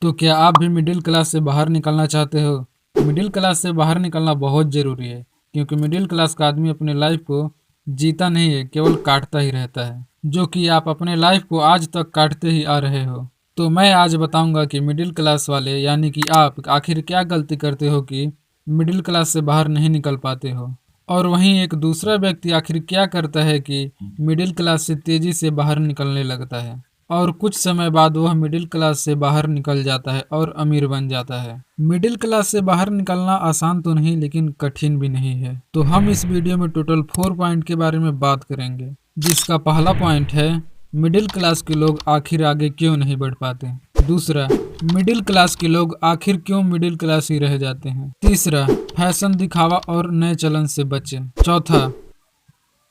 तो क्या आप भी मिडिल क्लास से बाहर निकलना चाहते हो? मिडिल क्लास से बाहर निकलना बहुत ज़रूरी है, क्योंकि मिडिल क्लास का आदमी अपने लाइफ को जीता नहीं है, केवल काटता ही रहता है, जो कि आप अपने लाइफ को आज तक काटते ही आ रहे हो। तो मैं आज बताऊंगा कि मिडिल क्लास वाले यानी कि आप आखिर क्या गलती करते हो कि मिडिल क्लास से बाहर नहीं निकल पाते हो, और वहीं एक दूसरा व्यक्ति आखिर क्या करता है कि मिडिल क्लास से तेज़ी से बाहर निकलने लगता है और कुछ समय बाद वह मिडिल क्लास से बाहर निकल जाता है और अमीर बन जाता है। मिडिल क्लास से बाहर निकलना आसान तो नहीं, लेकिन कठिन भी नहीं है। तो हम इस वीडियो में टोटल 4 पॉइंट के बारे में बात करेंगे, जिसका पहला पॉइंट है मिडिल क्लास के लोग आखिर आगे क्यों नहीं बढ़ पाते। दूसरा, मिडिल क्लास के लोग आखिर क्यों मिडिल क्लास ही रह जाते हैं। तीसरा, फैशन दिखावा और नए चलन से बचें। चौथा,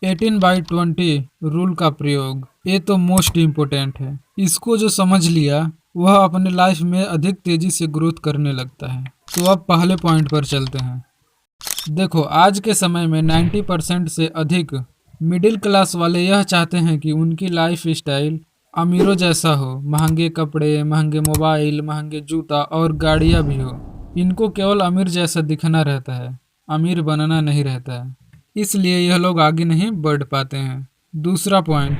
18/20 रूल का प्रयोग। ये तो मोस्ट इम्पोर्टेंट है, इसको जो समझ लिया वह अपने लाइफ में अधिक तेजी से ग्रोथ करने लगता है। तो अब पहले पॉइंट पर चलते हैं। देखो, आज के समय में 90% से अधिक मिडिल क्लास वाले यह चाहते हैं कि उनकी लाइफ स्टाइल अमीरों जैसा हो, महंगे कपड़े, महंगे मोबाइल, महंगे जूता और गाड़ियाँ भी हो। इनको केवल अमीर जैसा दिखना रहता है, अमीर बनना नहीं रहता है, इसलिए यह लोग आगे नहीं बढ़ पाते हैं। दूसरा पॉइंट,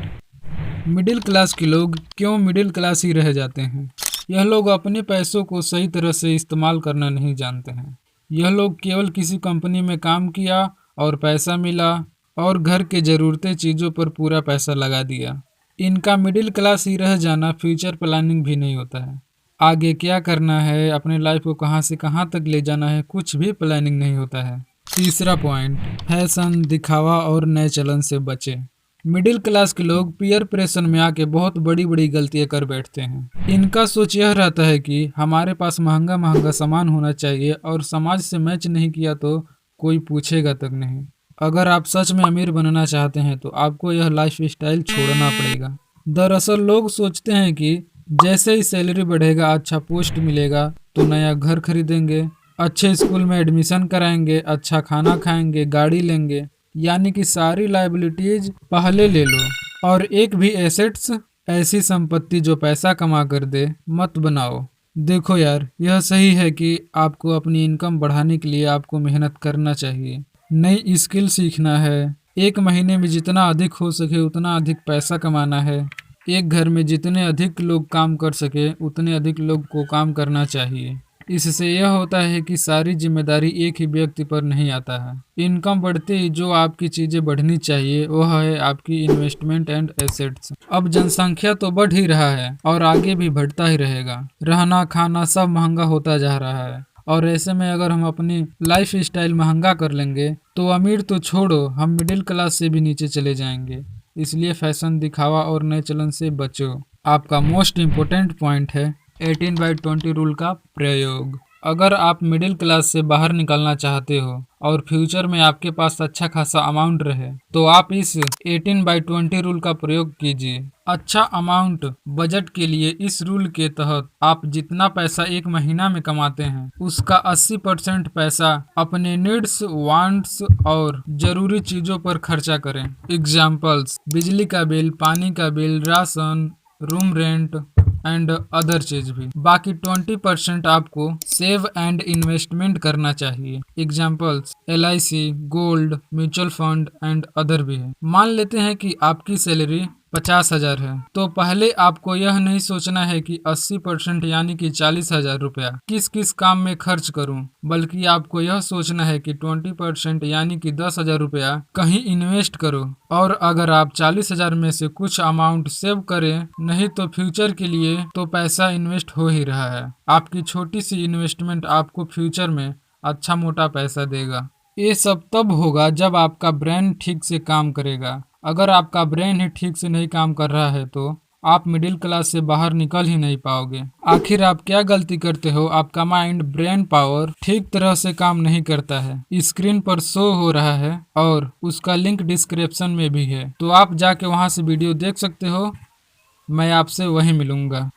मिडिल क्लास के लोग क्यों मिडिल क्लास ही रह जाते हैं। यह लोग अपने पैसों को सही तरह से इस्तेमाल करना नहीं जानते हैं। यह लोग केवल किसी कंपनी में काम किया और पैसा मिला और घर के ज़रूरतें चीज़ों पर पूरा पैसा लगा दिया। इनका मिडिल क्लास ही रह जाना फ्यूचर प्लानिंग भी नहीं होता है। आगे क्या करना है, अपने लाइफ को कहाँ से कहाँ तक ले जाना है, कुछ भी प्लानिंग नहीं होता है। तीसरा पॉइंट, फैशन दिखावा और नए चलन से बचे। मिडिल क्लास के लोग पीयर प्रेशर में आके बहुत बड़ी बड़ी गलतियां कर बैठते हैं। इनका सोच यह रहता है कि हमारे पास महंगा महंगा सामान होना चाहिए और समाज से मैच नहीं किया तो कोई पूछेगा तक नहीं। अगर आप सच में अमीर बनना चाहते हैं तो आपको यह लाइफ स्टाइल छोड़ना पड़ेगा। दरअसल लोग सोचते हैं कि जैसे ही सैलरी बढ़ेगा, अच्छा पोस्ट मिलेगा तो नया घर खरीदेंगे, अच्छे स्कूल में एडमिशन कराएंगे, अच्छा खाना खाएंगे, गाड़ी लेंगे, यानी कि सारी लायबिलिटीज पहले ले लो और एक भी एसेट्स, ऐसी संपत्ति जो पैसा कमा कर दे, मत बनाओ। देखो यार, यह सही है कि आपको अपनी इनकम बढ़ाने के लिए आपको मेहनत करना चाहिए, नई स्किल सीखना है, एक महीने में जितना अधिक हो सके उतना अधिक पैसा कमाना है, एक घर में जितने अधिक लोग काम कर सके उतने अधिक लोग को काम करना चाहिए। इससे यह होता है कि सारी जिम्मेदारी एक ही व्यक्ति पर नहीं आता है। इनकम बढ़ते ही जो आपकी चीज़ें बढ़नी चाहिए वह है आपकी इन्वेस्टमेंट एंड एसेट्स। अब जनसंख्या तो बढ़ ही रहा है और आगे भी बढ़ता ही रहेगा। रहना खाना सब महंगा होता जा रहा है, और ऐसे में अगर हम अपनी लाइफ स्टाइल महंगा कर लेंगे तो अमीर तो छोड़ो, हम मिडिल क्लास से भी नीचे चले जाएंगे। इसलिए फैशन दिखावा और नए चलन से बचो। आपका मोस्ट इम्पोर्टेंट पॉइंट है 18/20 रूल का प्रयोग। अगर आप मिडिल क्लास से बाहर निकलना चाहते हो और फ्यूचर में आपके पास अच्छा खासा अमाउंट रहे तो आप इस 18/20 रूल का प्रयोग कीजिए। अच्छा अमाउंट बजट के लिए इस रूल के तहत आप जितना पैसा एक महीना में कमाते हैं उसका 80% पैसा अपने नीड्स, वांट्स और जरूरी चीज़ों पर खर्चा करें। एग्जाम्पल्स, बिजली का बिल, पानी का bill, ration, room rent and other चीज भी। बाकी 20% आपको सेव एंड इन्वेस्टमेंट करना चाहिए। Examples, LIC, gold, mutual fund and other भी है। मान लेते हैं कि आपकी सैलरी 50,000 है, तो पहले आपको यह नहीं सोचना है कि 80% यानी कि 40,000 रुपया किस किस काम में खर्च करूं, बल्कि आपको यह सोचना है कि 20% यानी कि 10,000 रुपया कहीं इन्वेस्ट करो। और अगर आप 40,000 में से कुछ अमाउंट सेव करें, नहीं तो फ्यूचर के लिए तो पैसा इन्वेस्ट हो ही रहा है। आपकी छोटी सी इन्वेस्टमेंट आपको फ्यूचर में अच्छा मोटा पैसा देगा। ये सब तब होगा जब आपका ब्रेन ठीक से काम करेगा। अगर आपका ब्रेन ही ठीक से नहीं काम कर रहा है तो आप मिडिल क्लास से बाहर निकल ही नहीं पाओगे। आखिर आप क्या गलती करते हो, आपका माइंड, ब्रेन पावर ठीक तरह से काम नहीं करता है। स्क्रीन पर शो हो रहा है और उसका लिंक डिस्क्रिप्शन में भी है, तो आप जाके वहां से वीडियो देख सकते हो। मैं आपसे वहीं मिलूंगा।